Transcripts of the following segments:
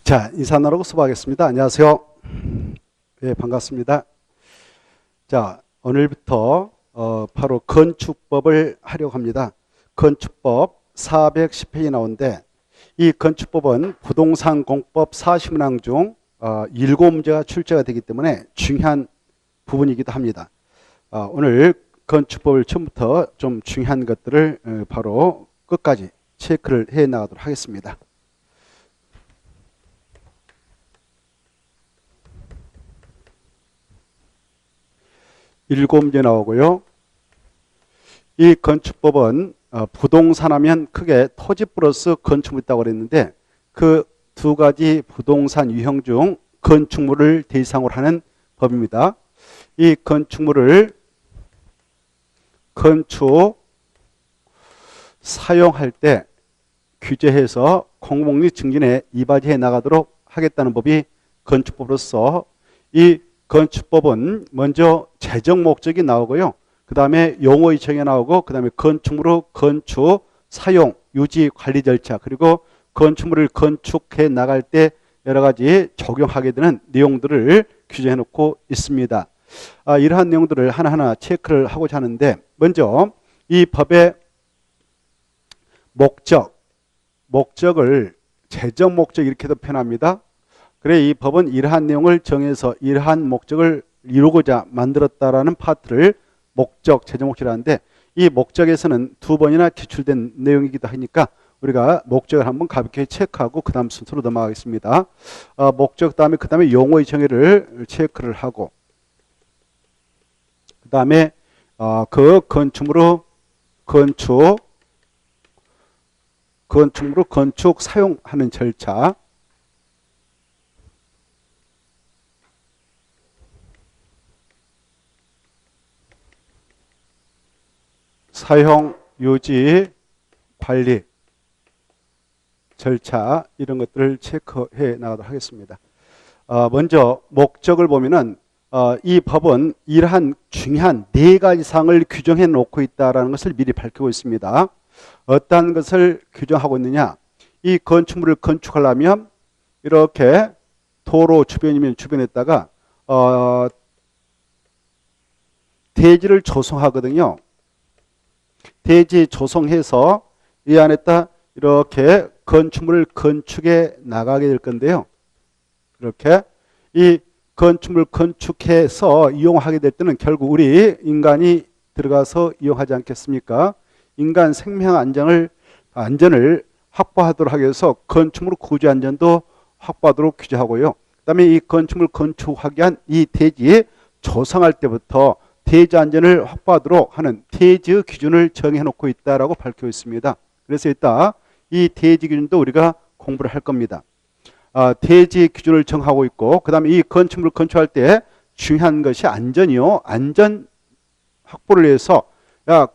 자, 인사 나누고 수고하겠습니다. 안녕하세요. 네, 반갑습니다. 자, 오늘부터 바로 건축법을 하려고 합니다. 건축법 410페이지 나오는데 이 건축법은 부동산 공법 40문항 중 7문제가 출제가 되기 때문에 중요한 부분이기도 합니다. 오늘 건축법을 처음부터 좀 중요한 것들을 바로 끝까지 체크를 해 나가도록 하겠습니다. 7문제 나오고요. 이 건축법은 부동산 하면 크게 토지 플러스 건축물 있다고 그랬는데 그 두 가지 부동산 유형 중 건축물을 대상으로 하는 법입니다. 이 건축물을 건축 사용할 때 규제해서 공공리 증진에 이바지해 나가도록 하겠다는 법이 건축법으로서 이 건축법은 먼저 재정 목적이 나오고요. 그 다음에 용어 이청이 나오고 그 다음에 건축물의 건축, 사용, 유지, 관리 절차 그리고 건축물을 건축해 나갈 때 여러 가지 적용하게 되는 내용들을 규정해 놓고 있습니다. 이러한 내용들을 하나하나 체크를 하고자 하는데 먼저 이 법의 목적을 재정 목적 이렇게도 표현합니다. 그래 이 법은 이러한 내용을 정해서 이러한 목적을 이루고자 만들었다라는 파트를 목적, 재정 목적이라 하는데 이 목적에서는 두 번이나 기출된 내용이기도 하니까 우리가 목적을 한번 가볍게 체크하고 그 다음 순서로 넘어가겠습니다. 목적 다음에 그 다음에 용어의 정의를 체크를 하고 그 다음에 그 건축물로 건축 사용하는 절차 사용, 유지, 관리, 절차 이런 것들을 체크해 나가도록 하겠습니다. 먼저 목적을 보면은 이 법은 이러한 중요한 4가지 사항을 규정해 놓고 있다는 것을 미리 밝히고 있습니다. 어떤 것을 규정하고 있느냐? 이 건축물을 건축하려면 이렇게 도로 주변이면 주변에다가 대지를 조성하거든요. 대지 조성해서 이 안에다 이렇게 건축물을 건축해 나가게 될 건데요. 이렇게 이 건축물을 건축해서 이용하게 될 때는 결국 우리 인간이 들어가서 이용하지 않겠습니까? 인간 생명 안전을 확보하도록 하기 위해서 건축물 구조 안전도 확보하도록 규제하고요. 그 다음에 이 건축물 건축하기 위한 이 대지 조성할 때부터 대지 안전을 확보하도록 하는 대지 기준을 정해놓고 있다라고 밝히고 있습니다. 그래서 이따 이 대지 기준도 우리가 공부를 할 겁니다. 대지 기준을 정하고 있고 그 다음에 이 건축물을 건축할 때 중요한 것이 안전이요. 안전 확보를 위해서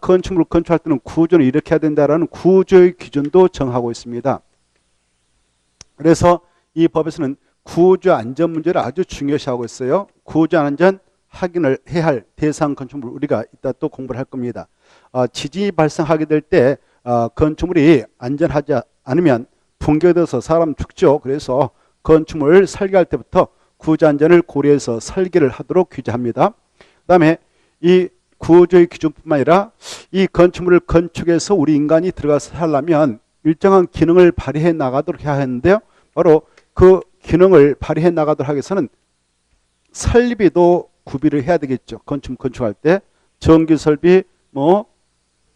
건축물을 건축할 때는 구조는 이렇게 해야 된다라는 구조의 기준도 정하고 있습니다. 그래서 이 법에서는 구조 안전 문제를 아주 중요시하고 있어요. 구조 안전 확인을 해야 할 대상 건축물 우리가 이따 또 공부를 할 겁니다. 지진이 발생하게 될 때 건축물이 안전하지 않으면 붕괴돼서 사람 죽죠. 그래서 건축물을 설계할 때부터 구조 안전을 고려해서 설계를 하도록 규제합니다. 그 다음에 이 구조의 기준뿐만 아니라 이 건축물을 건축해서 우리 인간이 들어가서 살려면 일정한 기능을 발휘해 나가도록 해야 하는데요. 바로 그 기능을 발휘해 나가도록 하기 위해서는 설비도 구비를 해야 되겠죠. 건축할 때 전기 설비,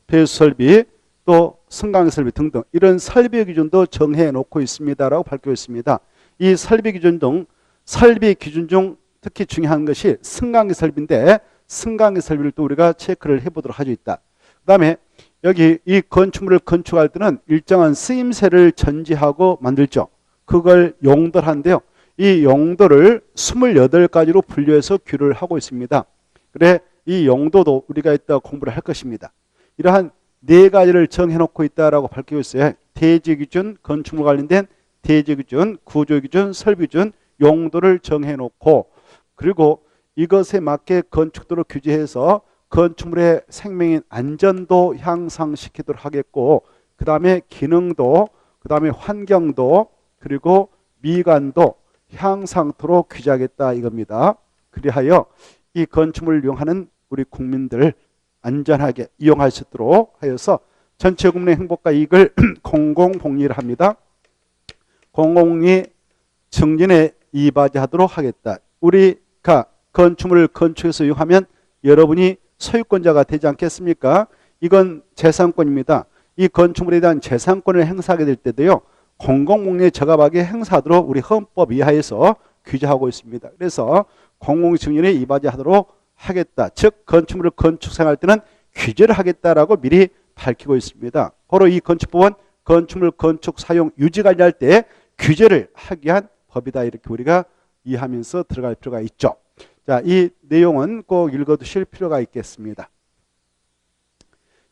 배수 설비, 또 승강 설비 등등 이런 설비 기준도 정해 놓고 있습니다라고 밝히고 있습니다. 이 설비 기준 중 특히 중요한 것이 승강기 설비인데 승강기 설비를 또 우리가 체크를 해보도록 하죠. 있다. 그다음에 여기 이 건축물을 건축할 때는 일정한 쓰임새를 전제하고 만들죠. 그걸 용도를 하는데요. 이 용도를 28가지로 분류해서 규율을 하고 있습니다. 그래 이 용도도 우리가 이따 공부를 할 것입니다. 이러한 4가지를 정해놓고 있다라고 밝히고 있어요. 대지 기준, 건축물 관련된 대지 기준, 구조 기준, 설비 기준, 용도를 정해놓고 그리고 이것에 맞게 건축도를 규제해서 건축물의 생명인 안전도 향상시키도록 하겠고 그 다음에 기능도, 그 다음에 환경도 그리고 미관도 향상토록 규제하겠다 이겁니다. 그리하여 이 건축물을 이용하는 우리 국민들 안전하게 이용할 수 있도록 하여서 전체 국민의 행복과 이익을 공공복리를 합니다. 공공이 증진에 이바지하도록 하겠다. 우리가 건축물을 건축해서 이용하면 여러분이 소유권자가 되지 않겠습니까? 이건 재산권입니다. 이 건축물에 대한 재산권을 행사하게 될 때도요. 공공복리에 적합하게 행사하도록 우리 헌법 이하에서 규제하고 있습니다. 그래서 공공증진에 이바지하도록 하겠다. 즉 건축물을 건축생활할 때는 규제를 하겠다라고 미리 밝히고 있습니다. 바로 이 건축법은 건축물 건축 사용 유지 관리할 때 규제를 하기 위한 법이다. 이렇게 우리가 이해하면서 들어갈 필요가 있죠. 자, 이 내용은 꼭 읽어두실 필요가 있겠습니다.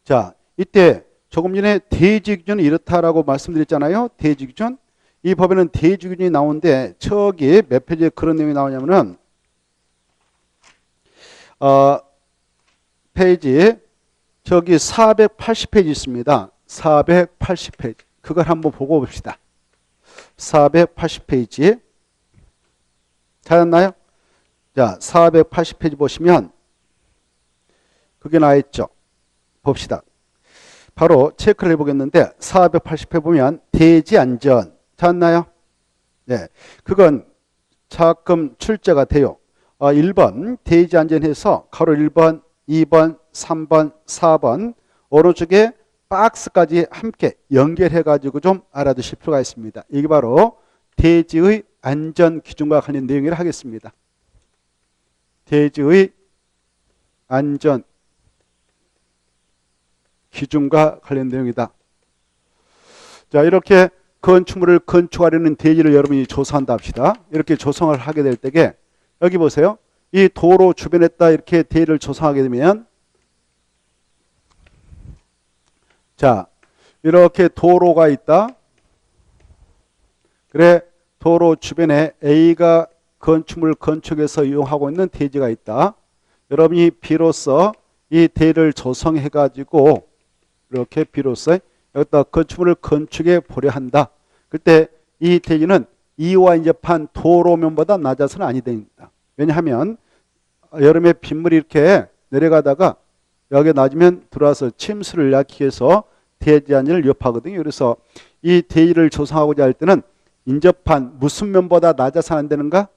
자, 이때 조금 전에 대지 기준은 이렇다라고 말씀드렸잖아요. 대지 기준. 이 법에는 대지 기준이 나오는데 저기 몇 페이지에 그런 내용이 나오냐면은 페이지 저기 480페이지 있습니다. 480페이지. 그걸 한번 보고 봅시다. 480페이지. 찾았나요? 자, 480페이지 보시면 그게 나와 있죠. 봅시다. 바로 체크를 해보겠는데 480페이지 보면 대지 안전 찾았나요? 네, 그건 가끔 출제가 돼요. 1번 대지 안전해서 가로 1번, 2번, 3번, 4번 오른쪽에 박스까지 함께 연결해가지고 좀 알아두실 필요가 있습니다. 이게 바로 대지의 안전 기준과 관련 내용이라 하겠습니다. 대지의 안전 기준과 관련 내용이다. 자, 이렇게 건축물을 건축하려는 대지를 여러분이 조사한다 합시다. 이렇게 조성을 하게 될 때에 여기 보세요. 이 도로 주변에다 이렇게 대지를 조성하게 되면 자, 이렇게 도로가 있다. 그래, 도로 주변에 A가 건축물 건축에서 이용하고 있는 대지가 있다. 여러분이 비로소 이 대지를 조성해 가지고 이렇게 비로소 여기다 건축물을 건축해 보려 한다. 그때 이 대지는 이와 인접한 도로면보다 낮아서는 아니 됩니다. 왜냐하면 여름에 빗물이 이렇게 내려가다가 여기에 낮으면 들어와서 침수를 일으키기 위해서 대지 안전을 위협하거든요. 그래서 이 대지를 조성하고자 할 때는 인접한 무슨 면보다 낮아서 안 되는가?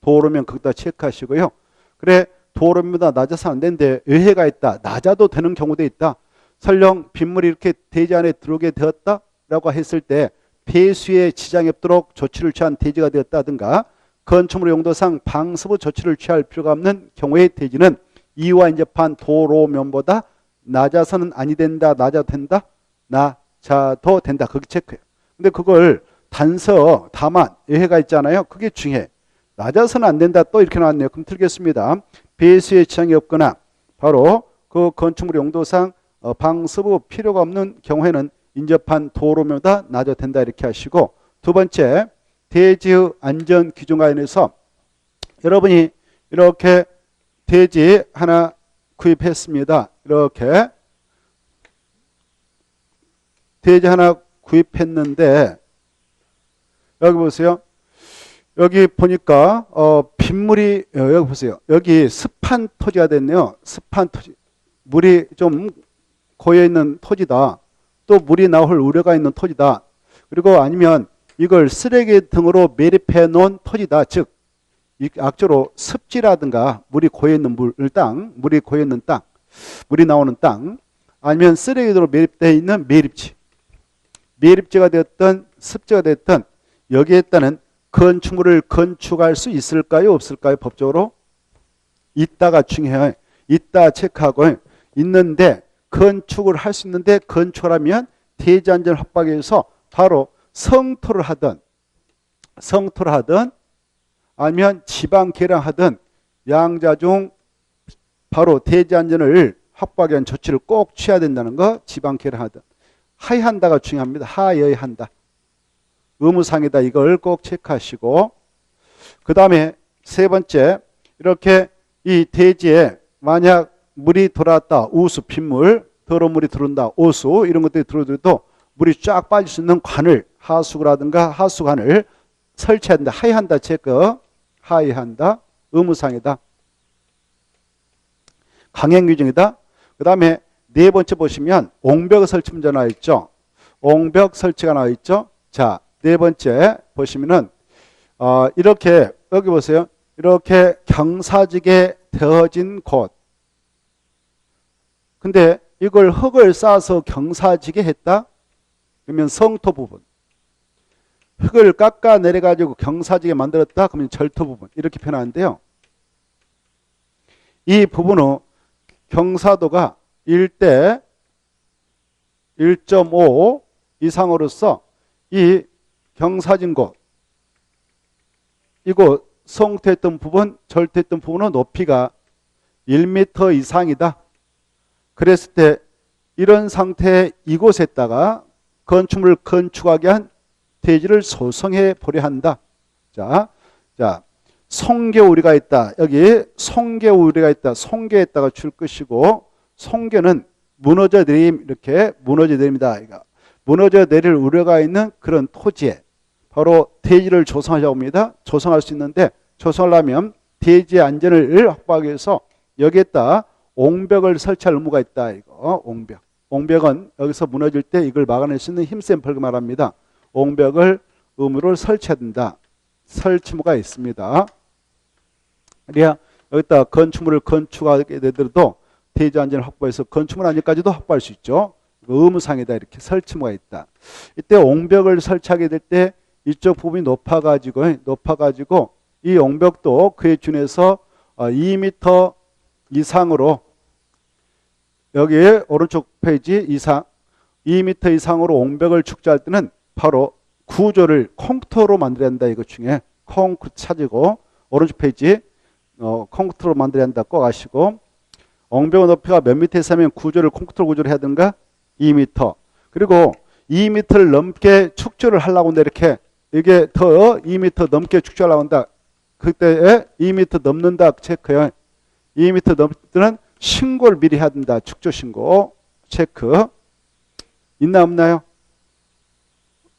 도로면 거기다 체크하시고요. 그래, 도로면보다 낮아서 안 되는데 의해가 있다. 낮아도 되는 경우도 있다. 설령 빗물이 이렇게 대지 안에 들어오게 되었다라고 했을 때 폐수에 지장이 없도록 조치를 취한 대지가 되었다든가 건축물 용도상 방수부 조치를 취할 필요가 없는 경우의 대지는 이와 인접한 도로면보다 낮아서는 아니 된다. 낮아도 된다. 낮아도 된다. 그게 체크해요. 근데 그걸 단서 다만 예외가 있잖아요. 그게 중요해. 낮아서는 안 된다. 또 이렇게 나왔네요. 그럼 들겠습니다. 배수의 지장이 없거나 바로 그 건축물 용도상 방수부 필요가 없는 경우에는 인접한 도로면보다 낮아도 된다. 이렇게 하시고 두 번째 대지의 안전 기준과 관련해서 여러분이 이렇게 대지 하나 구입했습니다. 이렇게 대지 하나 구입했는데 여기 보세요. 여기 보니까 빗물이 여기 보세요. 여기 습한 토지가 됐네요. 습한 토지. 물이 좀 고여 있는 토지다. 또 물이 나올 우려가 있는 토지다. 그리고 아니면 이걸 쓰레기 등으로 매립해 놓은 토지다. 즉 악조로 습지라든가 물이 고여 있는 땅, 물이 고여 있는 땅, 물이 나오는 땅, 아니면 쓰레기로 매립되어 있는 매립지. 매립지가 되었던 습지가 되었던 여기에 따른 건축물을 건축할 수 있을까요? 없을까요? 법적으로? 있다가 중요해요. 있다 체크하고 있는데 건축을 할 수 있는데 건축을 하면 대지 안전을 확보하기 위해서 바로 성토를 하든 아니면 지방 개량하든 양자 중 바로 대지 안전을 확보하기 위한 조치를 꼭 취해야 된다는 거. 지방 개량하든 하여한다가 중요합니다. 하여한다. 의무상이다. 이걸 꼭 체크하시고 그 다음에 세 번째 이렇게 이 대지에 만약 물이 들어왔다. 우수, 빗물, 더러운 물이 들어온다. 오수 이런 것들이 들어도 물이 쫙 빠질 수 있는 관을 하수구라든가 하수관을 설치한다. 하의한다. 체크. 하의한다. 의무상이다. 강행규정이다. 그 다음에 네 번째 보시면 옹벽 설치 문제 나와 있죠. 옹벽 설치가 나와 있죠. 자, 네 번째 보시면은 이렇게 여기 보세요. 이렇게 경사지게 되어진 곳. 근데 이걸 흙을 쌓아서 경사지게 했다. 그러면 성토 부분. 흙을 깎아 내려가지고 경사지게 만들었다. 그러면 절토 부분. 이렇게 표현하는데요. 이 부분은 경사도가 1대 1.5 이상으로서 이 경사진 곳, 이곳 성토했던 부분, 절토했던 부분의 높이가 1m 이상이다. 그랬을 때 이런 상태의 이곳에다가 건축물을 건축하게 한 대지를 소송해 보려 한다. 자, 송계우리가 있다. 여기 송계우리가 있다. 송계에다가 줄 것이고, 송계는 무너져 내림, 이렇게 무너져 내립니다. 무너져 내릴 우려가 있는 그런 토지에 바로 대지를 조성하자고 합니다. 조성할 수 있는데, 조성하려면 대지의 안전을 확보하기 위해서 여기에다 옹벽을 설치할 의무가 있다. 이거 옹벽. 옹벽은 여기서 무너질 때 이걸 막아낼 수 있는 힘센 벽을 말합니다. 옹벽을 의무를 설치해야 된다. 설치무가 있습니다. 그래야 여기다 건축물을 건축하게 되더라도 대지 안전을 확보해서 건축물 안전까지도 확보할 수 있죠. 의무상이다. 이렇게 설치무가 있다. 이때 옹벽을 설치하게 될 때 이쪽 부분이 높아가지고 이 옹벽도 그에 준해서 2m 이상으로, 여기 오른쪽 페이지 이상 2m 이상으로 옹벽을 축조할 때는 바로 구조를 콘크리트로 만들어야 한다. 이것 중에 콘크리트 찾고 오른쪽 페이지 콘크리트로 만들어야 한다. 꼭 아시고, 옹벽의 높이가 몇 미터 이상이면 구조를 콘크리트 구조를 해야 되는가? 2m. 그리고 2m를 넘게 축조를 하려고 한다. 이렇게 이게 더 2m 넘게 축조하려고 한다. 그때 2m 넘는다. 체크요. 2m 넘을 때는 신고를 미리 해야 된다. 축조 신고 체크. 있나 없나요?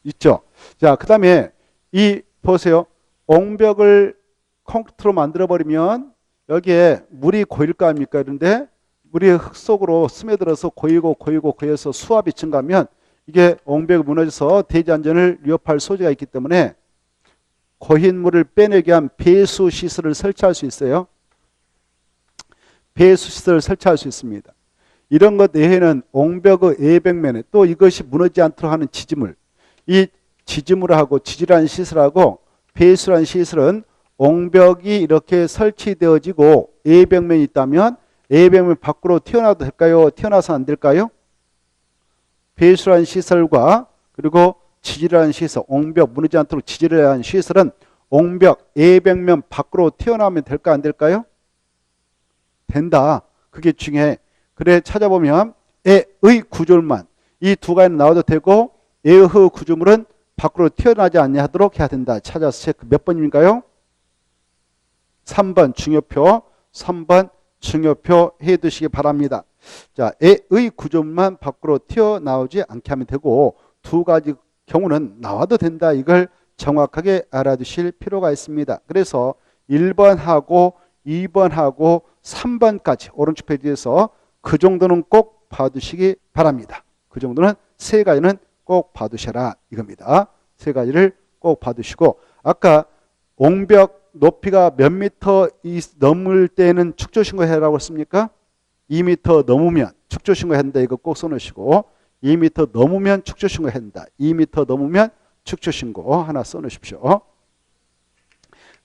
있죠. 자, 그 다음에 이 보세요. 옹벽을 콘크리트로 만들어버리면 여기에 물이 고일 거 아닙니까? 그런데 물이 흙 속으로 스며들어서 고여서 수압이 증가하면 이게 옹벽이 무너져서 대지 안전을 위협할 소지가 있기 때문에 고인 물을 빼내기 위한 배수 시설을 설치할 수 있어요. 배수 시설을 설치할 수 있습니다. 이런 것 외에는 옹벽의 예백면에 또 이것이 무너지지 않도록 하는 지지물, 이 지지물하고 지지라는 시설하고 배수라는 시설은 옹벽이 이렇게 설치되어지고 예백면이 있다면 예백면 밖으로 튀어나와도 될까요? 튀어나와서 안 될까요? 배수라는 시설과 그리고 지지라는 시설, 옹벽 무너지지 않도록 지지를 하는 시설은 옹벽 예백면 밖으로 튀어나오면 될까 안 될까요? 된다. 그게 중요해. 그래 찾아보면 애의 구조물만 이 두 가지는 나와도 되고 애의 구조물은 밖으로 튀어나오지 않게 해야 된다. 찾아서 체크. 몇 번인가요? 3번 중요표. 3번 중요표 해두시기 바랍니다. 자, 애의 구조물만 밖으로 튀어나오지 않게 하면 되고 두 가지 경우는 나와도 된다. 이걸 정확하게 알아두실 필요가 있습니다. 그래서 1번하고 2번하고 3번까지 오른쪽 페이지에서 그 정도는 꼭 봐두시기 바랍니다. 그 정도는 세 가지는 꼭 봐두셔라 이겁니다. 세 가지를 꼭 봐두시고, 아까 옹벽 높이가 몇 미터 넘을 때는 축조신고해라고 했습니까? 2m 넘으면 축조신고해야 한다. 이거 꼭 써놓으시고, 2m 넘으면 축조신고해야 한다. 2m 넘으면 축조신고 하나 써놓으십시오.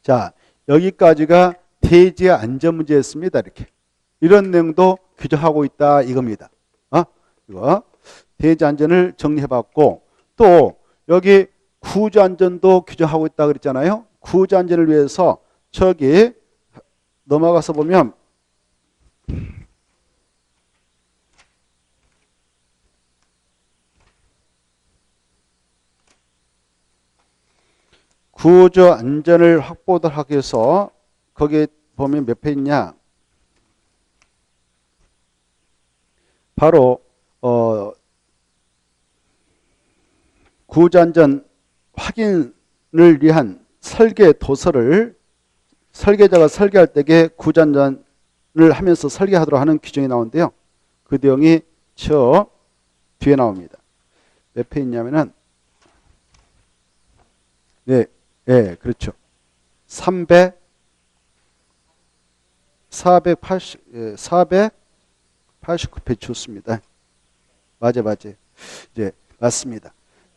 자, 여기까지가 대지의 안전 문제였습니다. 이렇게 이런 내용도 규정하고 있다 이겁니다. 이거 대지 안전을 정리해봤고, 또 여기 구조 안전도 규정하고 있다 그랬잖아요. 구조 안전을 위해서 저기 넘어가서 보면 구조 안전을 확보하도록 하기 위해서 거기에 보면 몇 페이지냐? 바로 구조 안전 확인 위한 설계 도서를 설계자가 설계할 때에 구전전을 하면서 설계하도록 하는 규정이 나오는데요. 그 내용이 저 뒤에 나옵니다. 몇 페이지 있냐면은 네, 네, 그렇죠. 489페이지 좋습니다. 맞아. 네, 맞습니다.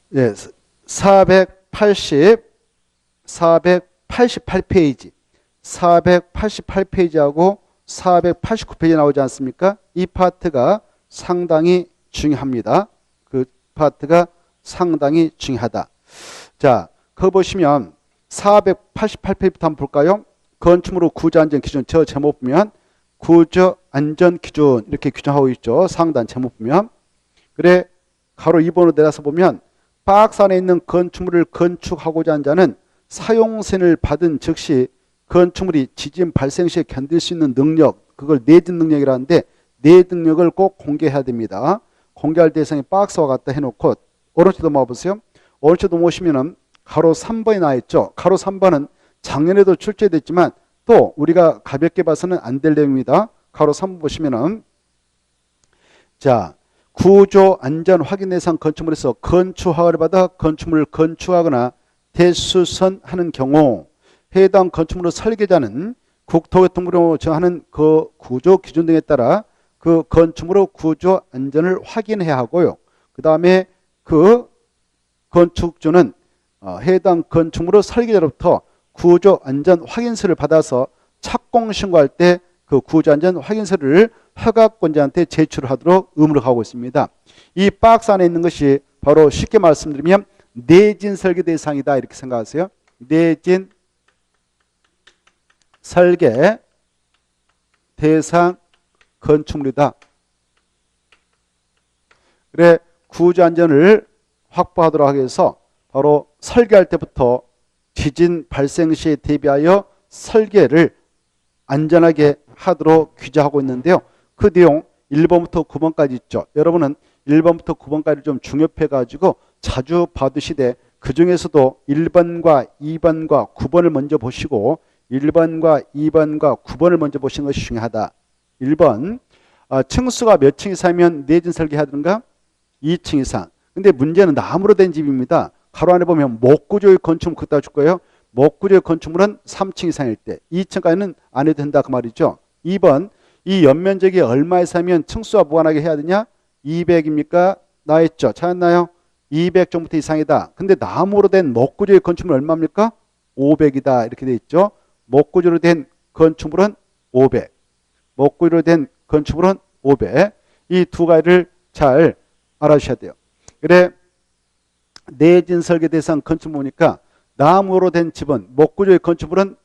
네, 488페이지. 488페이지하고 489페이지 나오지 않습니까? 이 파트가 상당히 중요합니다. 그 파트가 상당히 중요하다. 자, 그거 보시면 488페이지부터 한번 볼까요? 건축물의 구조안전 기준, 저 제목 보면 구조안전 기준 이렇게 규정하고 있죠. 상단 제목 보면. 그래, 가로 2번으로 내려서 보면 박스 안에 있는 건축물을 건축하고자 하는 자는 사용승인을 받은 즉시 건축물이 지진 발생 시에 견딜 수 있는 능력, 그걸 내진 능력이라는데 내 능력을 꼭 공개해야 됩니다. 공개할 대상이 박스와 같다 해놓고 오른쪽도 봐보세요. 오른쪽도 보시면은 가로 3번이 나와 있죠. 가로 3번은 작년에도 출제됐지만 또 우리가 가볍게 봐서는 안 될 내용입니다. 가로 3번 보시면은 자, 구조 안전 확인 대상 건축물에서 건축 허가를 받아 건축물을 건축하거나 대수선하는 경우 해당 건축물의 설계자는 국토교통부로 정하는 그 구조 기준 등에 따라 그 건축물의 구조 안전을 확인해야 하고요. 그 다음에 그 건축주는 해당 건축물의 설계자로부터 구조 안전 확인서를 받아서 착공 신고할 때 그 구조 안전 확인서를 허가권자한테 제출하도록 의무를 하고 있습니다. 이 박스 안에 있는 것이 바로 쉽게 말씀드리면 내진 설계 대상이다 이렇게 생각하세요. 내진 설계 대상 건축물이다. 그래, 구조 안전을 확보하도록 하기 위해서 바로 설계할 때부터 지진 발생 시에 대비하여 설계를 안전하게 하도록 규정하고 있는데요. 그 내용 1번부터 9번까지 있죠. 여러분은 1번부터 9번까지 좀 중요해 가지고 자주 봐두시되 그 중에서도 1번과 2번과 9번을 먼저 보시고 1번과 2번과 9번을 먼저 보시는 것이 중요하다. 1번 층수가 몇 층 이상이면 내진 설계해야 되는가? 2층 이상. 근데 문제는 나무로 된 집입니다. 가로 안에 보면 목구조의 건축물 그따 줄 거예요. 목구조의 건축물은 3층 이상일 때 2층까지는 안 해도 된다 그 말이죠. 2번 이 연면적이 얼마 이상이면 층수와 무관하게 해야 되냐? 200입니까? 나와있죠. 찾았나요? 200정부터 이상이다. 근데 나무로 된 목구조의 건축물 얼마입니까? 500이다 이렇게 돼 있죠. 목구조로 된 건축물은 500. 목구조로 된 건축물은 500. 이 두 가지를 잘 알아주셔야 돼요. 그래, 내진 설계 대상 건축물 보니까 나무로 된 집은 목구조의 건축물은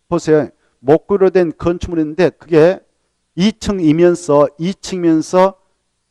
보세요. 목구조로 된 건축물인데 그게 2층이면서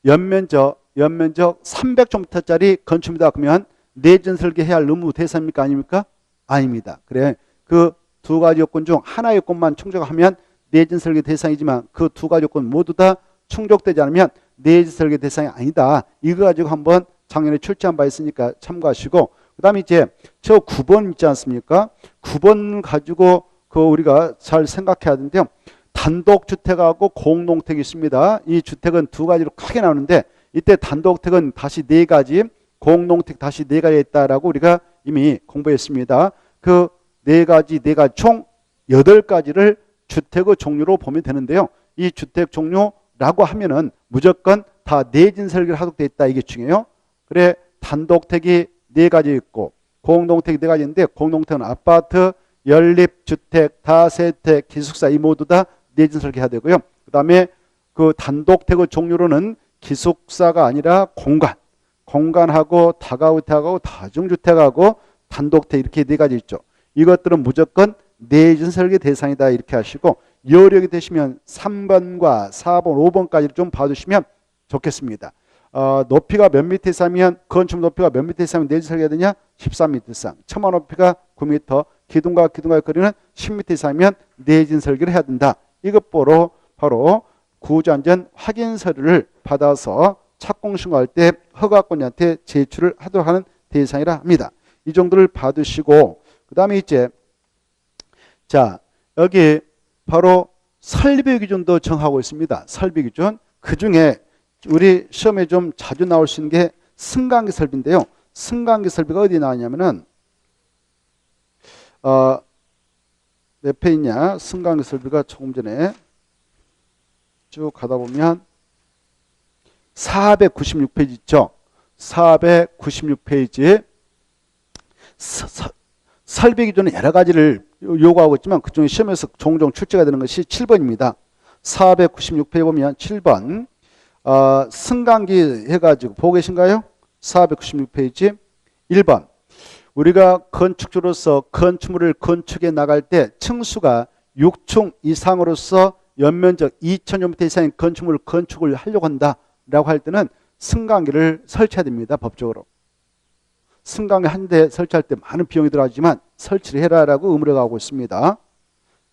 연면적 300제곱미터짜리 건축물이다. 그러면 내진 설계해야 할 의무 대상입니까? 아닙니까? 아닙니다. 그래, 그 두 가지 요건 중 하나의 요건만 충족하면 내진 설계 대상이지만 그 두 가지 요건 모두 다 충족되지 않으면 내진 설계 대상이 아니다. 이거 가지고 한번 작년에 출제한 바 있으니까 참고하시고, 그 다음에 이제 저 9번 있지 않습니까? 9번 가지고 그 우리가 잘 생각해야 되는데요. 단독주택하고 공동택이 있습니다. 이 주택은 두 가지로 크게 나오는데 이때 단독택은 다시 네 가지, 공동택 다시 네 가지 있다라고 우리가 이미 공부했습니다. 그 네 가지 총 8가지를 주택의 종류로 보면 되는데요. 이 주택 종류라고 하면은 무조건 다 내진 설계를 하도록 되어 있다. 이게 중요해요. 그래, 단독택이 4가지 있고 공동택이 4가지인데 공동택은 아파트, 연립주택, 다세택, 기숙사 이 모두 다 내진 설계해야 되고요. 그 다음에 그 단독택의 종류로는 기숙사가 아니라 공간하고 다가구택하고 다중주택하고 단독택 이렇게 4가지 있죠. 이것들은 무조건 내진 설계 대상이다 이렇게 하시고 여력이 되시면 3번과 4번, 5번까지 좀 봐주시면 좋겠습니다. 높이가 몇 미터 이상이면 건축 높이가 몇 미터 이상이면 내진 설계해야 되냐? 13m 이상. 처마 높이가 9m, 기둥과 기둥과의 거리는 10m 이상이면 내진 설계를 해야 된다. 이것 바로 구조안전 확인서를 받아서 착공 신고할 때 허가권자한테 제출을 하도록 하는 대상이라 합니다. 이 정도를 봐두시고 그 다음에 이제 자 여기 바로 설비 기준도 정하고 있습니다. 설비 기준. 그 중에 우리 시험에 좀 자주 나올 수 있는 게 승강기 설비인데요. 승강기 설비가 어디 나왔냐면은 몇 회 있냐? 승강기 설비가 조금 전에 쭉 가다 보면 496페이지 있죠. 496페이지. 설비 기준은 여러 가지를 요구하고 있지만 그중에 시험에서 종종 출제가 되는 것이 7번입니다. 496페이지 보면 7번 승강기 해가지고 보고 계신가요? 496페이지 1번 우리가 건축주로서 건축물을 건축해 나갈 때 층수가 6층 이상으로서 연면적 2000제곱미터 이상의 건축물을 건축을 하려고 한다라고 할 때는 승강기를 설치해야 됩니다. 법적으로. 승강기 한 대 설치할 때 많은 비용이 들어가지만 설치를 해라라고 의무를 가고 있습니다.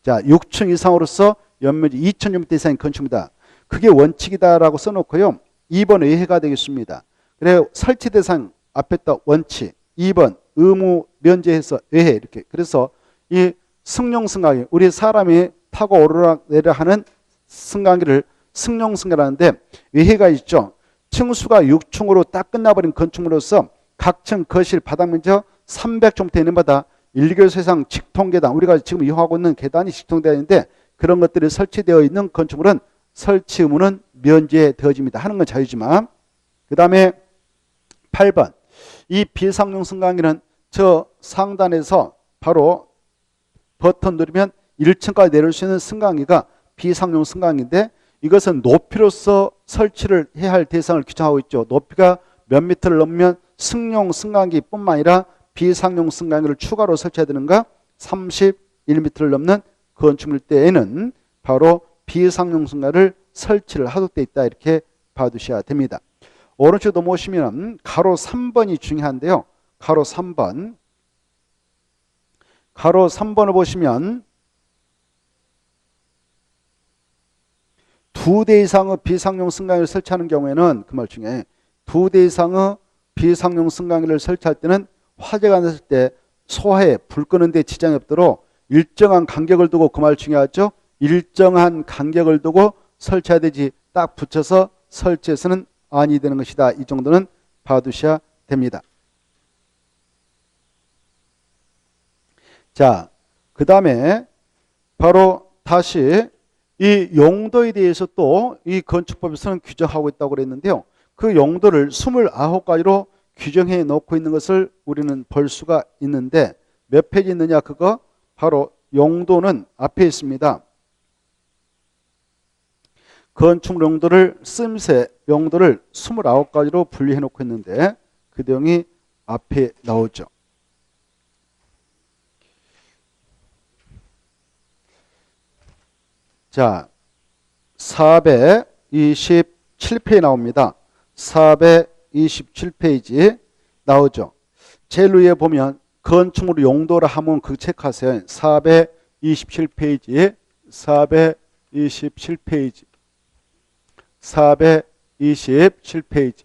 자, 6층 이상으로서 연면적 2000제곱미터 이상의 건축물이다. 그게 원칙이다라고 써놓고요. 2번 의해가 되겠습니다. 그래 설치 대상 앞에다 원칙, 2번 의무 면제해서 의해 이렇게. 그래서 이 승용 승강기 우리 사람이 타고 오르락 내리락 하는 승강기를 승용 승강기라는데 의해가 있죠. 층수가 6층으로 딱 끝나버린 건축물로서 각 층 거실 바닥 면적 300제곱미터 있는 바다 1교시 이상 직통계단 우리가 지금 이용하고 있는 계단이 직통되어있는데 그런 것들이 설치되어 있는 건축물은 설치 의무는 면제되어집니다. 하는 건 자유지만 그 다음에 8번 이 비상용 승강기는 저 상단에서 바로 버튼 누르면 1층까지 내릴 수 있는 승강기가 비상용 승강기인데 이것은 높이로서 설치를 해야 할 대상을 규정하고 있죠. 높이가 몇 미터를 넘으면 승용 승강기뿐만 아니라 비상용 승강기를 추가로 설치해야 되는가? 31m를 넘는 건축물 때에는 바로 비상용 승강기를 설치를 하도록 되어 있다. 이렇게 봐두셔야 됩니다. 오른쪽 넘어오시면 가로 3번이 중요한데요. 가로 3번. 가로 3번을 보시면 2대 이상의 비상용 승강기를 설치하는 경우에는 그 말 중에 2대 이상의 비상용 승강기를 설치할 때는 화재가 났을 때 소화에 불 끄는 데 지장이 없도록 일정한 간격을 두고 그 말 중요하죠. 일정한 간격을 두고 설치해야 되지 딱 붙여서 설치해서는 아니 되는 것이다. 이 정도는 봐두셔야 됩니다. 자, 그 다음에 바로 다시 이 용도에 대해서 또 이 건축법에서는 규정하고 있다고 그랬는데요. 그 용도를 29가지로 규정해 놓고 있는 것을 우리는 볼 수가 있는데 몇 페이지 있느냐 그거 바로 용도는 앞에 있습니다. 건축물 용도를 쓰임새 용도를 29가지로 분리해 놓고 있는데 그 내용이 앞에 나오죠. 자, 427페이지 나옵니다. 427페이지 나오죠. 제일 위에 보면 건축물 용도를 하면 그 체크하세요. 427페이지 427페이지 427페이지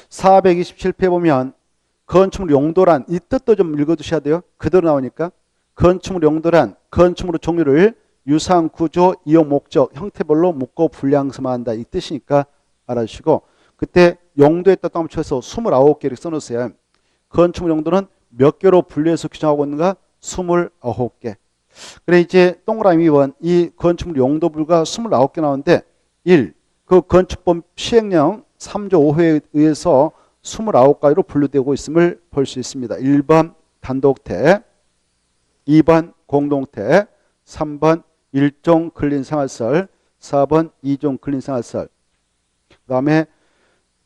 427페이지 보면 건축물 용도란 이 뜻도 좀 읽어두셔야 돼요. 그대로 나오니까 건축물 용도란 건축물의 종류를 유상, 구조, 이용, 목적, 형태별로 묶고 분량성화한다 이 뜻이니까 알아주시고 그때 용도에 따라 맞춰서 29개를 써놓으세요. 건축물 용도는 몇 개로 분류해서 규정하고 있는가? 29개. 그래 이제 동그라미 2번 이 건축물 용도부가 29개 나오는데 1. 그 건축법 시행령 3조 5호에 의해서 29가지로 분류되고 있음을 볼 수 있습니다. 1번 단독태 2번 공동태 3번 1종 근린생활설 4번 2종 근린생활설 그 다음에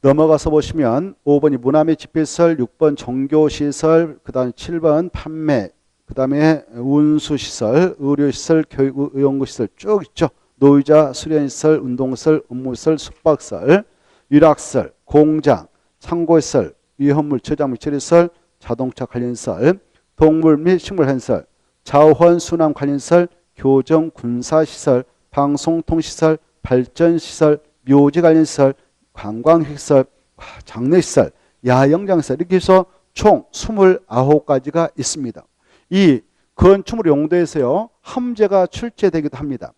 넘어가서 보시면 5번이 문화및 집회시설 6번 종교시설 그 다음에 7번 판매 그 다음에 운수시설 의료시설 교육의용구시설 쭉 있죠. 노유자 수련시설 운동시설 업무시설 숙박시설 유락시설 공장 창고시설 위험물 저장물 처리시설 자동차 관련시설 동물 및 식물 관련시설 자원 수남 관련시설 교정 군사시설 방송통시설 발전시설 묘지 관련시설 관광시설 장례시설 야영장시설 이렇게 해서 총 29가지가 있습니다. 이 건축물 용도에서요, 함재가 출제되기도 합니다.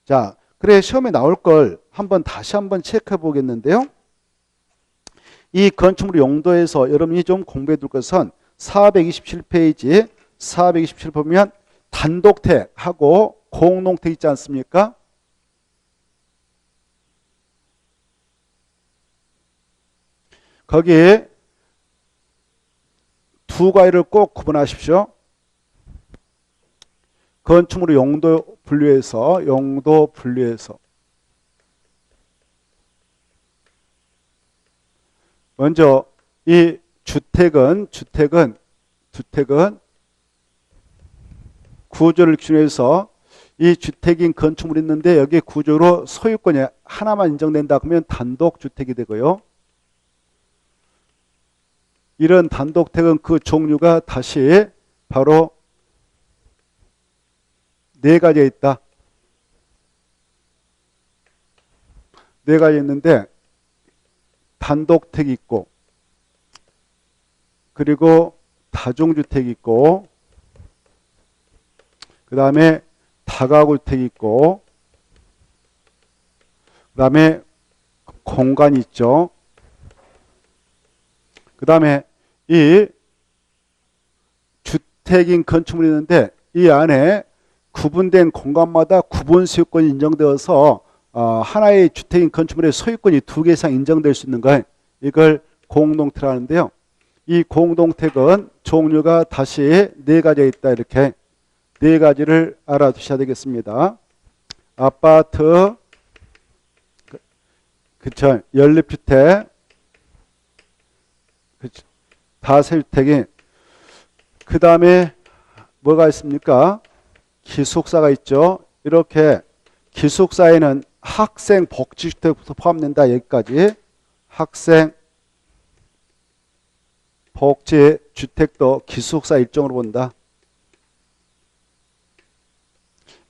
자, 그래 시험에 나올 걸 다시 한번 체크해 보겠는데요. 이 건축물 용도에서 여러분이 좀 공부해 둘 것은 427페이지 427 보면 단독택하고 공동택 있지 않습니까? 거기에 두 가지를 꼭 구분하십시오. 건축물 용도 분류해서 먼저 이 주택은 구조를 기준으로 해서 이 주택인 건축물이 있는데 여기에 구조로 소유권이 하나만 인정된다 그러면 단독주택이 되고요. 이런 단독택은 그 종류가 다시 바로 네 가지가 있다. 네 가지 있는데 단독택이 있고 그리고 다중주택이 있고 그 다음에 다가구주택이 있고 그 다음에 공간이 있죠. 그 다음에 이 주택인 건축물이 있는데 이 안에 구분된 공간마다 구분 소유권이 인정되어서 하나의 주택인 건축물의 소유권이 2개 이상 인정될 수 있는 걸 이걸 공동택이라고 하는데요. 이 공동택은 종류가 다시 4가지가 있다. 이렇게 4가지를 알아두셔야 되겠습니다. 아파트, 그쵸, 연립주택, 그쵸, 다세주택이 그 다음에 뭐가 있습니까? 기숙사가 있죠. 이렇게 기숙사에는 학생 복지주택부터 포함된다. 여기까지 학생 복지주택도 기숙사 일종으로 본다.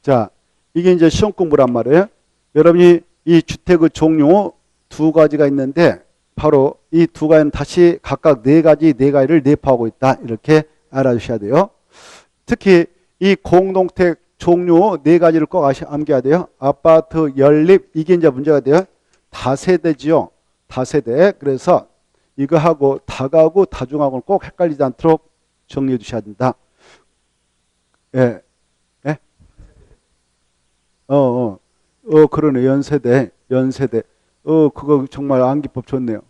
자, 이게 이제 시험 공부란 말이에요. 여러분이 이 주택의 종류 2가지가 있는데 바로 이 2가지는 다시 각각 4가지를 내포하고 있다. 이렇게 알아주셔야 돼요. 특히 이 공동택 종류 4가지를 꼭 암기해야 돼요. 아파트, 연립, 이게 이제 문제가 돼요. 다세대지요. 다세대. 그래서 이거하고 다가구, 다중하고는 꼭 헷갈리지 않도록 정리해 주셔야 된다. 예. 예? 그러네. 연세대. 그거 정말 암기법 좋네요.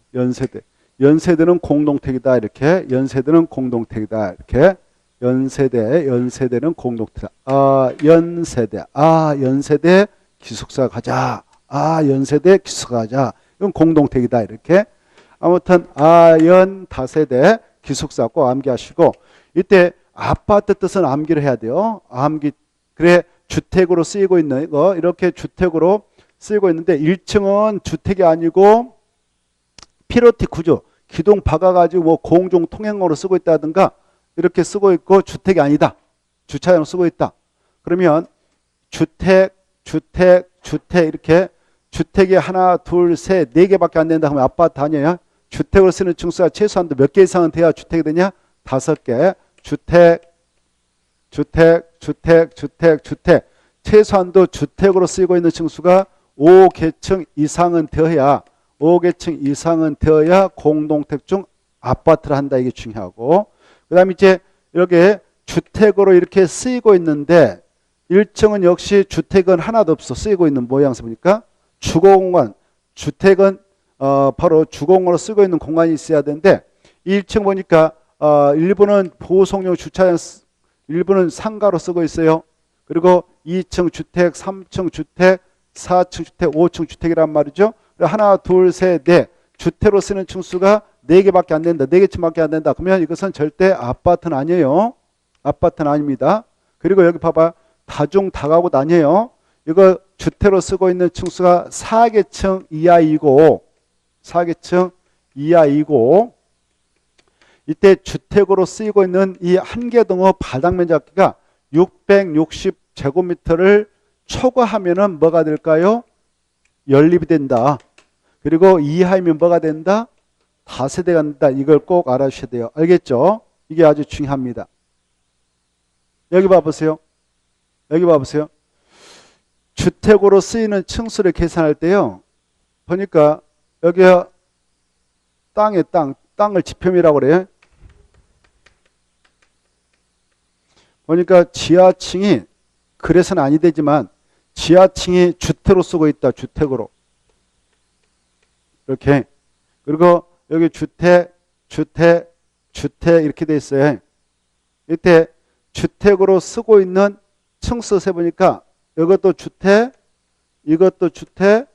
연세대는 공동택이다. 이렇게. 연세대는 공동택이다. 이렇게. 연세대는 공동택. 연세대 기숙사 가자. 연세대 기숙사 가자. 이건 공동택이다. 이렇게. 아무튼 다세대 기숙사 꼭 암기하시고 이때 아파트 뜻은 암기를 해야 돼요. 그래 주택으로 쓰이고 있는 거 이렇게 주택으로 쓰이고 있는데 1층은 주택이 아니고 피로티 구조 기둥 박아가지고 뭐 공중 통행로로 쓰고 있다든가 이렇게 쓰고 있고 주택이 아니다. 주차장으로 쓰고 있다. 그러면 주택 이렇게 주택이 하나, 둘, 셋, 4개밖에 안 된다 하면 아파트 아니에요? 주택으로 쓰는 층수가 최소한도 몇 개 이상은 돼야 주택이 되냐? 5개. 주택. 최소한도 주택으로 쓰이고 있는 층수가 5계층 이상은 되어야 공동택 중 아파트를 한다. 이게 중요하고. 그 다음에 이제 이렇게 주택으로 이렇게 쓰이고 있는데 1층은 역시 주택은 하나도 없어. 쓰이고 있는 모양새 보니까 주거공간, 주택은 바로 주거공간으로 쓰고 있는 공간이 있어야 되는데 1층 보니까 일부는 보호송용 주차장, 일부는 상가로 쓰고 있어요. 그리고 2층 주택, 3층 주택, 4층 주택, 5층 주택이란 말이죠. 하나, 둘, 셋, 넷. 주택으로 쓰는 층수가 4개밖에 안 된다. 4개층밖에 안 된다. 그러면 이것은 절대 아파트는 아니에요. 아파트는 아닙니다. 그리고 여기 봐봐. 다중 다가구도 아니에요. 이거 주택으로 쓰고 있는 층수가 4계층 이하이고 이때 주택으로 쓰이고 있는 이 한 개 동의 바닥 면적비가 660제곱미터를 초과하면은 뭐가 될까요? 연립이 된다. 그리고 이하이면 뭐가 된다? 다세대가 된다. 이걸 꼭 알아주셔야 돼요. 알겠죠? 이게 아주 중요합니다. 여기 봐보세요. 여기 봐보세요. 주택으로 쓰이는 층수를 계산할 때요. 보니까 여기 땅을 지평이라고 그래요. 보니까 지하층이 그래서는 아니 되지만 지하층이 주택으로 쓰고 있다. 주택으로. 이렇게. 그리고 여기 주택 이렇게 돼 있어요. 이때 주택으로 쓰고 있는 층수 세보니까 이것도 주택, 이것도 주택,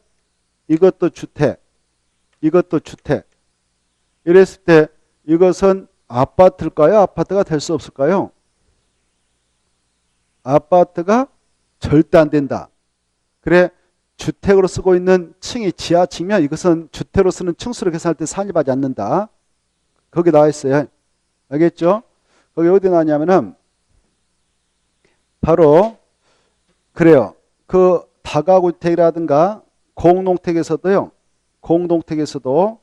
이것도 주택, 이것도 주택. 이랬을 때 이것은 아파트일까요? 아파트가 될 수 없을까요? 아파트가 절대 안 된다. 그래, 주택으로 쓰고 있는 층이 지하층이면 이것은 주택으로 쓰는 층수를 계산할 때 산입하지 않는다. 거기 나와 있어요. 알겠죠? 거기 어디 나왔냐면은 바로 그래요. 그 다가구택이라든가 공동택에서도요. 공동택에서도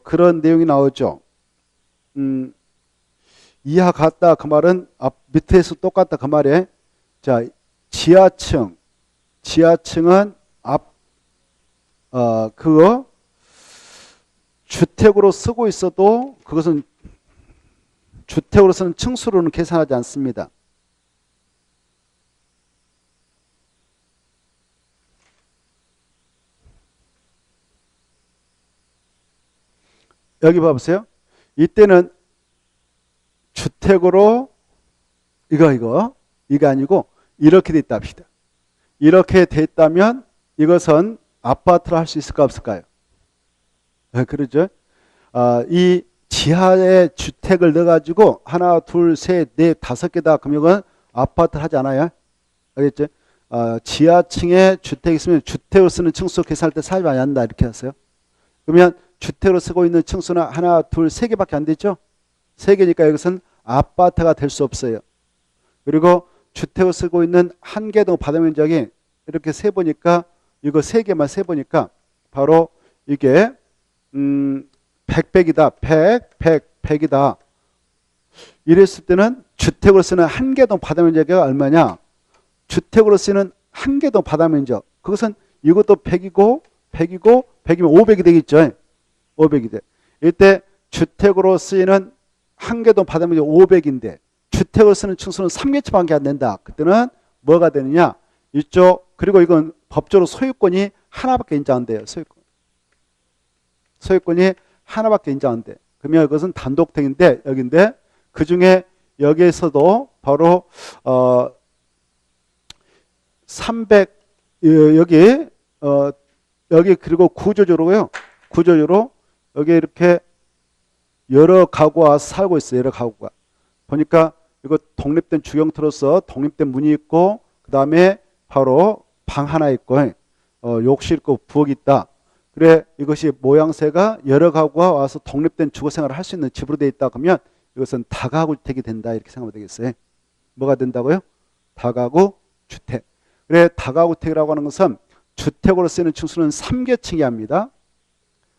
그런 내용이 나오죠. 이하 같다 그 말은 앞 밑에서 똑같다 그 말에 자 지하층은 그거 주택으로 쓰고 있어도 그것은 주택으로서는 층수로는 계산하지 않습니다. 여기 봐보세요. 이때는 주택으로 이거 아니고 이렇게 돼 있다 합시다. 이렇게 돼 있다면 이것은 아파트로 할 수 있을까 없을까요? 그러죠. 이 지하에 주택을 넣어가지고 하나, 둘, 셋, 넷, 다섯 개다 그러면 이건 아파트를 하지 않아요. 알겠죠? 지하층에 주택이 있으면 주택으로 쓰는 층수 계산할 때 사입 안 한다 이렇게 하세요. 그러면 주택으로 쓰고 있는 층수는 하나, 둘, 세 개밖에 안 되죠. 세 개니까 이것은 아파트가 될 수 없어요. 그리고 주택을 쓰고 있는 한 개동 바다 면적이 이렇게 세보니까 이거 세 개만 세보니까 바로 이게 100이다. 100이다. 이랬을 때는 주택으로 쓰는 한 개동 바다 면적이 얼마냐? 주택으로 쓰는 한 개동 바다 면적. 그것은 이것도 100이고 100이면 500이 되겠죠. 500이 돼. 이때 주택으로 쓰이는 한 개동 바다 면적 500인데 주택을 쓰는 층수는 3개층밖에 안 된다. 그때는 뭐가 되느냐? 이쪽 그리고 이건 법적으로 소유권이 하나밖에 인정 안 돼요. 소유권이 하나밖에 인정 안 돼. 그러면 이것은 단독택인데 여기인데 그 중에 여기에서도 바로 300 여기 그리고 구조적으로요. 구조적으로 여기 이렇게 여러 가구가 살고 있어요. 여러 가구가. 보니까 이거 독립된 주경터로서 독립된 문이 있고 그 다음에 바로 방 하나 있고 욕실 있고 부엌이 있다. 그래 이것이 모양새가 여러 가구가 와서 독립된 주거생활을 할 수 있는 집으로 되어 있다 그러면 이것은 다가구 주택이 된다 이렇게 생각하면 되겠어요. 뭐가 된다고요? 다가구 주택. 그래 다가구 주택이라고 하는 것은 주택으로 쓰이는 층수는 3계층이 합니다.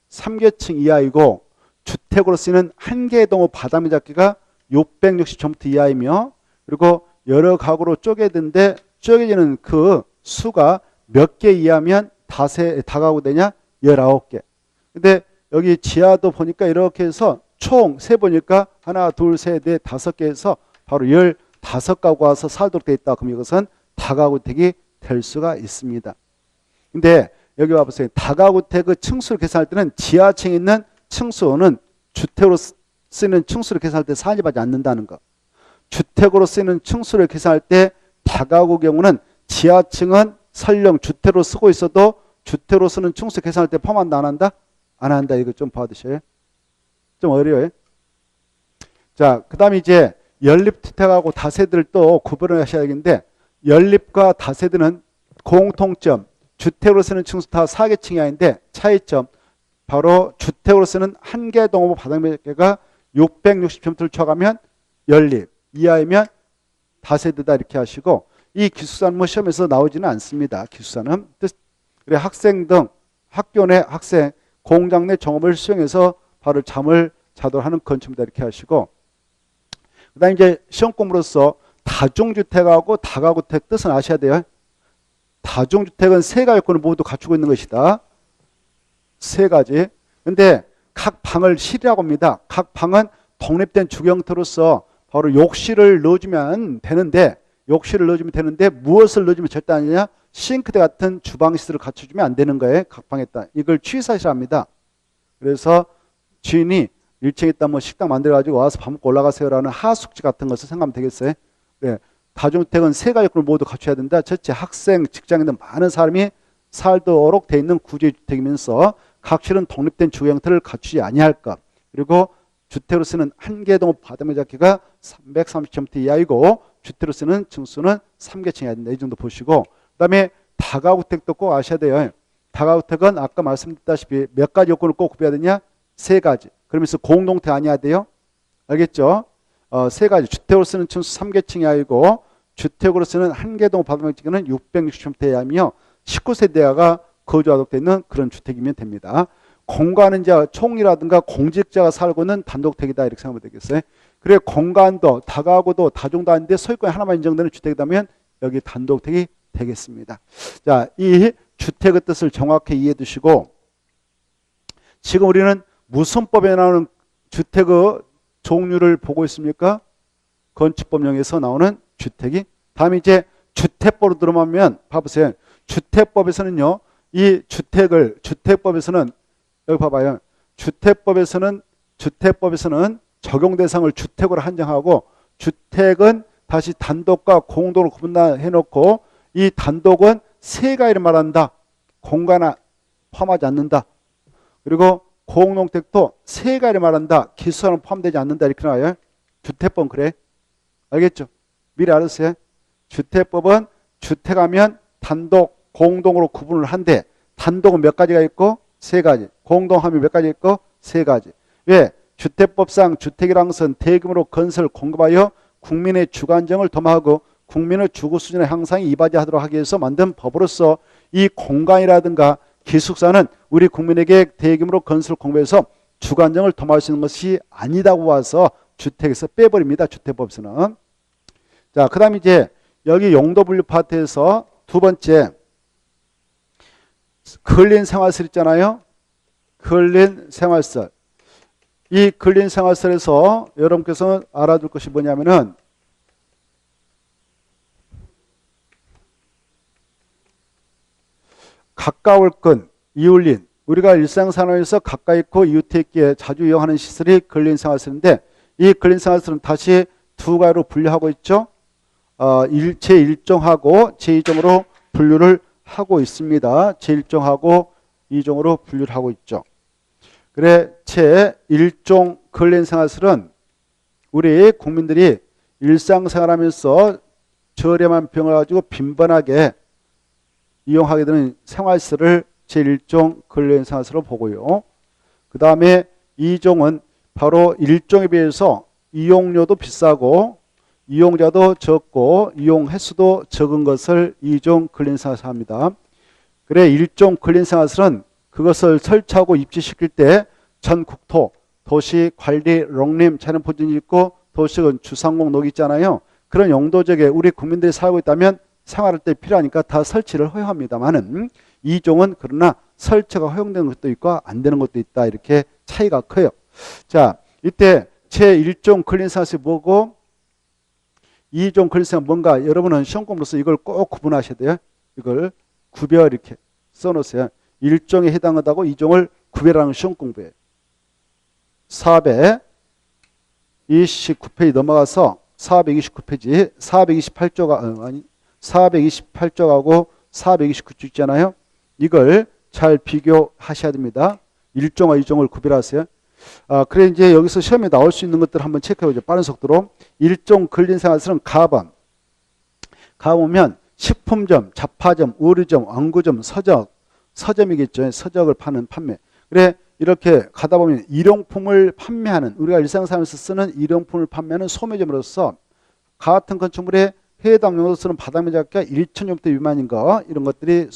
3계층 이하이고 주택으로 쓰이는 한 개의 동호 바닥면 잡기가 660제곱미터 이하이며 그리고 여러 가구로 쪼개진데 쪼개지는 그 수가 몇 개 이하면 다가구 되냐? 19개. 근데 여기 지하도 보니까 이렇게 해서 총 세보니까 하나, 둘, 셋, 넷, 다섯 개에서 바로 15가구 와서 살도록 되어 있다. 그럼 이것은 다가구택이 될 수가 있습니다. 근데 여기 와보세요. 다가구택의 그 층수를 계산할 때는 지하층에 있는 층수는 주택으로 쓰이는 층수를 계산할 때 산입하지 않는다는 거. 주택으로 쓰이는 층수를 계산할 때 다가구 경우는 지하층은 설령 주택으로 쓰고 있어도 주택으로 쓰는 층수 계산할 때 포함한다 안 한다? 안 한다. 이거 좀 봐두셔요. 좀 어려워요. 자, 그 다음에 이제 연립주택하고 다세대를 또 구분을 하셔야 되는데 연립과 다세대는 공통점 주택으로 쓰는 층수 다 4계층이 아닌데 차이점 바로 주택으로 쓰는 한 개 동호 바닥면적가 660제곱미터를 쳐가면 연립 이하이면 다세대다 이렇게 하시고 이 기숙사는 뭐 시험에서 나오지는 않습니다. 기숙사는 그래 학생 등 학교 내 학생 공장 내 종업을 수행해서 바로 잠을 자도록 하는 건축입니다. 이렇게 하시고, 그 다음에 이제 시험 공부로서 다중주택하고 다가구택 뜻은 아셔야 돼요. 다중주택은 세 가지 요건을 모두 갖추고 있는 것이다. 세 가지. 근데 각 방을 실이라고 합니다. 각 방은 독립된 주거 형태로서 바로 욕실을 넣어주면 되는데, 무엇을 넣어주면 절대 아니냐? 싱크대 같은 주방시설을 갖춰주면 안 되는 거예요. 각 방에 따라. 이걸 취사시라 합니다. 그래서 주인이 1층에 있다 뭐 식당 만들어가지고 와서 밥 먹고 올라가세요라는 하숙지 같은 것을 생각하면 되겠어요. 네. 다중주택은 세 가지 요건을 모두 갖춰야 된다. 첫째, 학생, 직장인 등 많은 사람이 살도록 돼 있는 구조의 주택이면서 각실은 독립된 주거 형태를 갖추지 아니할 것. 그리고 주택으로 쓰는 한계동 바닥면 잡기가 330제곱미터 이하이고 주택으로 쓰는 층수는 3개층이어야 된다. 이 정도 보시고, 그 다음에 다가구택도 꼭 아셔야 돼요. 다가구택은 아까 말씀드렸다시피 몇 가지 요건을 꼭 구별해야 되냐? 세 가지. 그러면서 공동택 아니어야 돼요. 알겠죠? 세 가지. 주택으로 쓰는 층수 3개층이 아니고 주택으로 쓰는 한계동 바닥면 잡기는 660제곱미터 이하며 19세대 이하가 거주하도록 되어 있는 그런 주택이면 됩니다. 공간은 이제 총이라든가 공직자가 살고 있는 단독택이다 이렇게 생각하면 되겠어요. 그래 공간도 다가구도 다중도 아닌데 소유권이 하나만 인정되는 주택이라면 여기 단독택이 되겠습니다. 자, 이 주택의 뜻을 정확히 이해해 두시고, 지금 우리는 무슨 법에 나오는 주택의 종류를 보고 있습니까? 건축법령에서 나오는 주택이. 다음에 이제 주택법으로 들어가면 봐보세요. 주택법에서는요, 이 주택법에서는 여기 봐봐요. 주택법에서는 적용 대상을 주택으로 한정하고, 주택은 다시 단독과 공동으로 구분해 놓고, 이 단독은 세 가지를 말한다. 공간을 포함하지 않는다. 그리고 공동택도 세 가지를 말한다. 기수는 포함되지 않는다. 이렇게 나와요. 주택법은 그래. 알겠죠? 미리 알았어요. 주택법은 주택하면 단독, 공동으로 구분을 한데, 단독은 몇 가지가 있고 세 가지, 공동하면 몇 가지 있고 세 가지. 왜? 주택법상 주택이라는 것은 대규모로 건설 공급하여 국민의 주거안정을 도모하고 국민의 주거 수준의 향상에 이바지하도록 하기 위해서 만든 법으로서 이 공간이라든가 기숙사는 우리 국민에게 대규모로 건설 공급해서 주거안정을 도모할 수 있는 것이 아니다고 와서 주택에서 빼버립니다. 주택법에서는. 자, 그 다음에 이제 여기 용도 분류 파트에서 두 번째, 근린 생활설 있잖아요. 근린 생활설. 이 근린 생활설에서 여러분께서 알아둘 것이 뭐냐면은, 가까울 건, 이울린. 우리가 일상생활에서 가까이 있고 이웃에 있기에 자주 이용하는 시설이 근린 생활설인데, 이 근린 생활설은 다시 두 가지로 분류하고 있죠. 제1종하고 제2종으로 분류를 하고 있습니다. 제1종하고 2종으로 분류를 하고 있죠. 그래, 제1종 근린 생활설은 우리 국민들이 일상생활하면서 저렴한 비용을 가지고 빈번하게 이용하게 되는 생활설을 제1종 근린 생활설로 보고요. 그 다음에 2종은 바로 1종에 비해서 이용료도 비싸고 이용자도 적고 이용 횟수도 적은 것을 2종 근린 생활설 합니다. 그래, 1종 근린 생활설은 그것을 설치하고 입지시킬 때 전 국토, 도시 관리, 농림, 자연 보존이 있고 도시군, 주상공, 녹이 있잖아요. 그런 용도적에 우리 국민들이 살고 있다면 생활할 때 필요하니까 다 설치를 허용합니다만은 2종은 그러나 설치가 허용되는 것도 있고 안 되는 것도 있다. 이렇게 차이가 커요. 자, 이때 제1종 근린 생활설이 뭐고 2종 근린 생활은 뭔가 여러분은 시험 공부로서 이걸 꼭 구분하셔야 돼요. 이걸 구별 이렇게 써놓으세요. 1종에 해당하다고 2종을 구별하는 시험 공부예요. 429페이지 넘어가서 429페이지 428조가 428조하고 429조 있잖아요. 이걸 잘 비교하셔야 됩니다. 1종과 2종을 구별하세요. 그래 이제 여기서 시험에 나올 수 있는 것들 한번 체크해보죠. 빠른 속도로. 1종 근린 생활설은 가번. 가보면 식품점, 잡화점, 의류점, 왕구점, 서점이겠죠. 서적을 파는 판매. 그래 이렇게 가다 보면 일용품을 판매하는, 우리가 일상생활에서 쓰는 일용품을 판매하는 소매점으로서 같은 건축물에 해당 용도로 쓰는 바닥면 잡기가 1,000제곱미터 미만인 거, 이런 것들이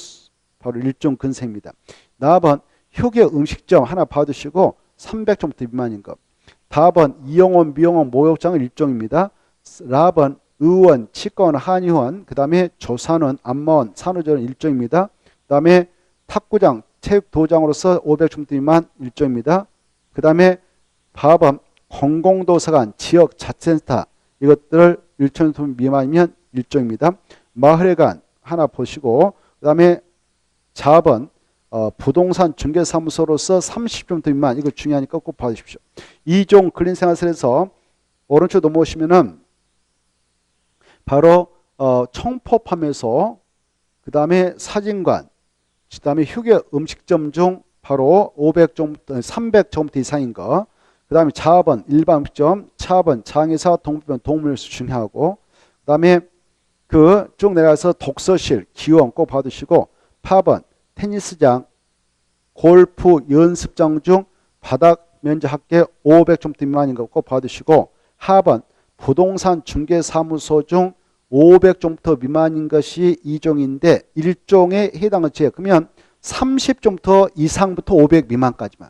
바로 1종 근생입니다. 4번 휴게 음식점 하나 봐두시고 300점부터 미만인 거. 답은 이용원, 미용원, 목욕장은 일종입니다. 랍은 의원, 치과원, 한의원, 그 다음에 조산원, 안마원, 산후조리원 일종입니다. 그 다음에 탁구장, 체육도장으로서 500점부터 미만 일종입니다. 그 다음에 밥은 공공도서관, 지역 자치센터 이것들을 1,000점 미만이면 일종입니다. 마을회관 하나 보시고 그 다음에 자본 부동산 중개사무소로서 30점 미만 이거 중요하니까 꼭 봐주십시오. 2종 근린생활설에서 오른쪽 넘어오시면은 바로 총포함에서 그 다음에 사진관 그 다음에 휴게 음식점 중 바로 500점부터 300점부터 이상인 거 그 다음에 자본 일반 음식점 차본 장의사 동물병 동물수 중요하고 그 다음에 그 쭉 내려가서 독서실 기원 꼭 봐두시고 팝은 테니스장 골프 연습장 중 바닥 면적 합계 500점부터 미만인 거 꼭 봐두시고 하번 부동산 중개사무소 중 500점부터 미만인 것이 2종인데 1종에 해당하는 지역 그러면 30점부터 이상부터 500 미만까지만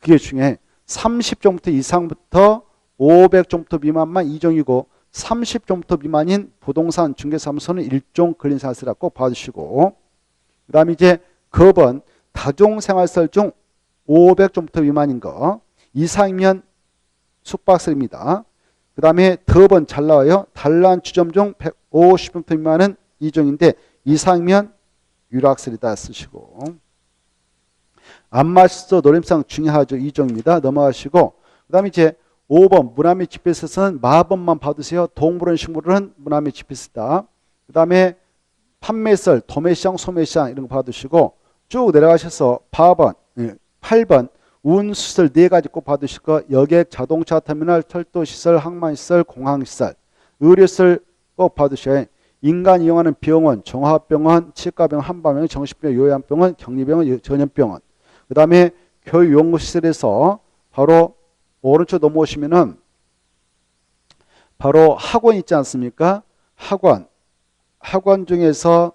그게 중요해. 30점부터 이상부터 500점부터 미만만 2종이고 30점부터 미만인 부동산 중개사무소는 1종 근린생활설이라고 꼭 봐주시고 그 다음에 이제 급은 다중생활설 중 500점부터 미만인 거 이상이면 숙박설입니다. 그 다음에 덥은 잘 나와요. 단란 주점 중 150점부터 미만은 2종인데 이상이면 유락설이다 쓰시고 안마시소 노림상 중요하죠. 2종입니다. 넘어가시고 그 다음에 이제 5번 문화및 집회에서는 마법만 봐두세요. 동물원 식물은 문화및 집회스다. 그 다음에 판매설 도매시장 소매시장 이런 거 봐두시고 쭉 내려가셔서 8번 운수설 4가지 꼭 봐두실 거 여객 자동차 터미널 철도시설 항만시설 공항시설 의료시설 꼭 봐두셔야 인간 이용하는 병원 종합병원 치과병원 한방병원 정신병원 요양병원 격리병원 전염병원 그 다음에 교육연구시설에서 바로 오른쪽 넘어오시면은 바로 학원 있지 않습니까? 학원 중에서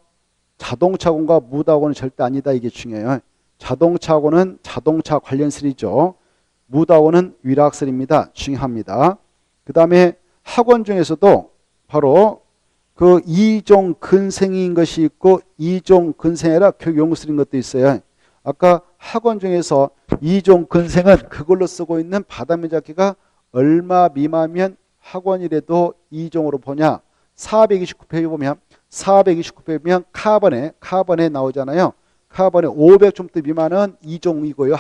자동차학원과 무드학원은 절대 아니다. 이게 중요해요. 자동차학원은 자동차 관련설이죠. 무드학원은 위락설입니다. 중요합니다. 그 다음에 학원 중에서도 바로 그 2종 근생인 것이 있고 2종 근생이라 교육연구설인 것도 있어요. 아까 학원 중에서 2종 근생은 그걸로 쓰고 있는 바닥면적기가 얼마 미만이면 학원이라도 2종으로 보냐 429페이지 보면 429페이지 보면 카본에 나오잖아요. 카본에 500점부터 미만은 2종이고요.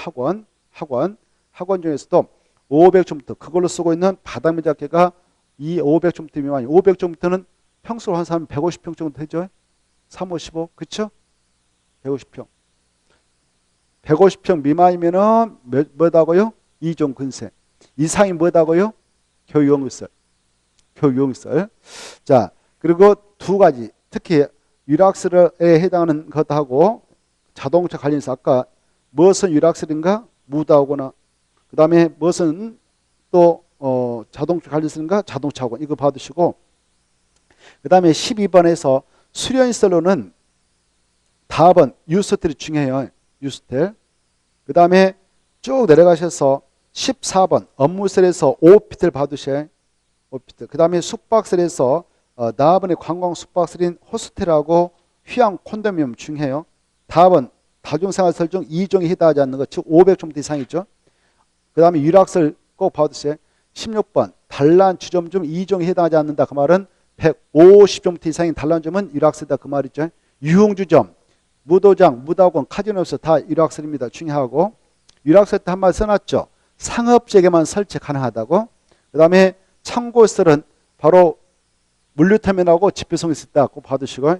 학원 중에서도 500점부터 그걸로 쓰고 있는 바닥면적기가 이 500점부터 미만이 500점부터는 평수로 한 사람 150평 정도 되죠. 355 그렇죠? 150평 150평 미만이면은 뭐다고요? 2종 근생. 이상이 뭐다고요? 교육연구설. 자, 그리고 2가지. 특히 유락설에 해당하는 것하고 자동차 관련해서 아까 무엇은 유락설인가? 무드하거나 그 다음에 무엇은 또 자동차 관련설인가? 자동차학원. 이거 봐두시고 그 다음에 12번에서 수련시설로는 답은 유스텔이 중요해요. 유스텔. 그 다음에 쭉 내려가셔서 14번 업무설에서 오피스텔 봐두셔요. 오피스텔. 그 다음에 숙박설에서 다음번에 관광 숙박설인 호스텔하고 휴양 콘도미니엄 중요해요. 답은 다중생활설 중 2종에 해당하지 않는 것, 즉 500점부터 이상이죠. 그 다음에 유락설 꼭 봐두세요. 16번 단란 주점 중 2종에 해당하지 않는다. 그 말은 150점부터 이상인 단란점은 유락설이다. 그 말이죠. 유흥주점 무도장, 무도학원, 카지노에서 다 유락설입니다. 중요하고 유락설 때 한 말 써놨죠. 상업지역에만 설치 가능하다고. 그 다음에 참고시설은 바로 물류터미널하고 집회성이 있다. 꼭 봐두시고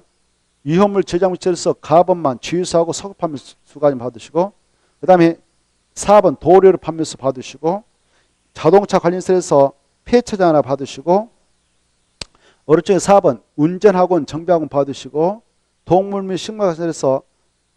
위험물 저장물체로서 가본만 주유소하고 석유판매소까지 봐두시고 그 다음에 4번 도료를 판매소 봐두시고 자동차 관련설에서 폐차장 하나 봐두시고 오른쪽에 4번 운전학원 정비학원 봐두시고 동물 및 식물관에서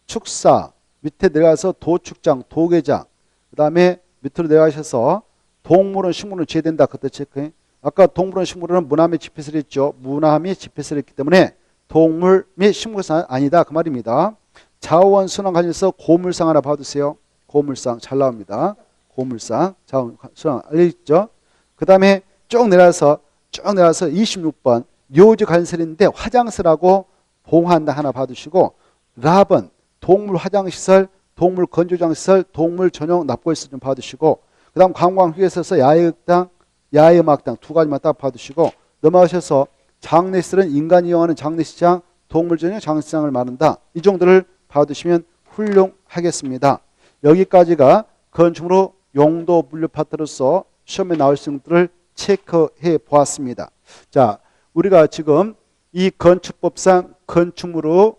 축사 밑에 내려가서 도축장 도계장 그 다음에 밑으로 내려가셔서 동물원 식물은 제외된다. 그때 체크해. 아까 동물원 식물은 문화 및 집회설이 있죠. 문화 및 집회설이 있기 때문에 동물 및 식물관 아니다. 그 말입니다. 자원 순환 관련해서 고물상 하나 봐두세요. 고물상 잘 나옵니다. 고물상 자원순환 알려있죠? 그 다음에 쭉 내려서 26번 요지 관설인데 화장실하고 봉화한다 하나 봐두시고, 랍은 동물 화장시설, 동물 건조장시설, 동물 전용 납골시설 좀 봐두시고, 그 다음 관광휴게소에서 야외극당, 야외음악당 두 가지만 딱 봐두시고 넘어가셔서 장례시설은 인간이 이용하는 장례시장, 동물 전용 장례시장을 말한다. 이 정도를 봐두시면 훌륭하겠습니다. 여기까지가 건축물로 용도 분류 파트로서 시험에 나올 수 있는 것들을 체크해 보았습니다. 자, 우리가 지금 이 건축법상 건축물로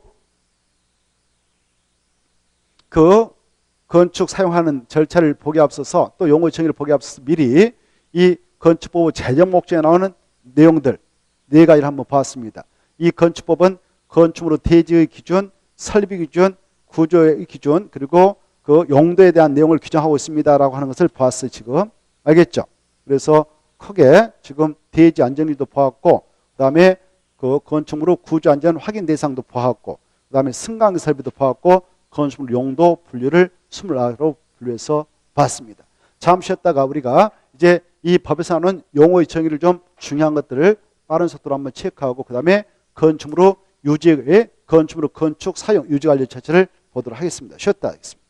그 건축 사용하는 절차를 보기 앞서서 또 용어 정의를 보기 앞서서 미리 이 건축법 제정 목적에 나오는 내용들 네 가지를 한번 보았습니다. 이 건축법은 건축물로 대지의 기준, 설비 기준, 구조의 기준, 그리고 그 용도에 대한 내용을 규정하고 있습니다라고 하는 것을 보았어요. 지금 알겠죠? 그래서 크게 지금 대지 안전위도 보았고, 그다음에 그 건축물로 구조 안전 확인 대상도 보았고, 그다음에 승강 설비도 보았고, 건축물 용도 분류를 29로 분류해서 봤습니다. 잠시 쉬었다가 우리가 이제 이 법에서 나오는 용어의 정의를 좀 중요한 것들을 빠른 속도로 한번 체크하고, 그다음에 건축물로 유지의 건축물로 건축 사용 유지 관리 자체를 보도록 하겠습니다. 쉬었다 하겠습니다.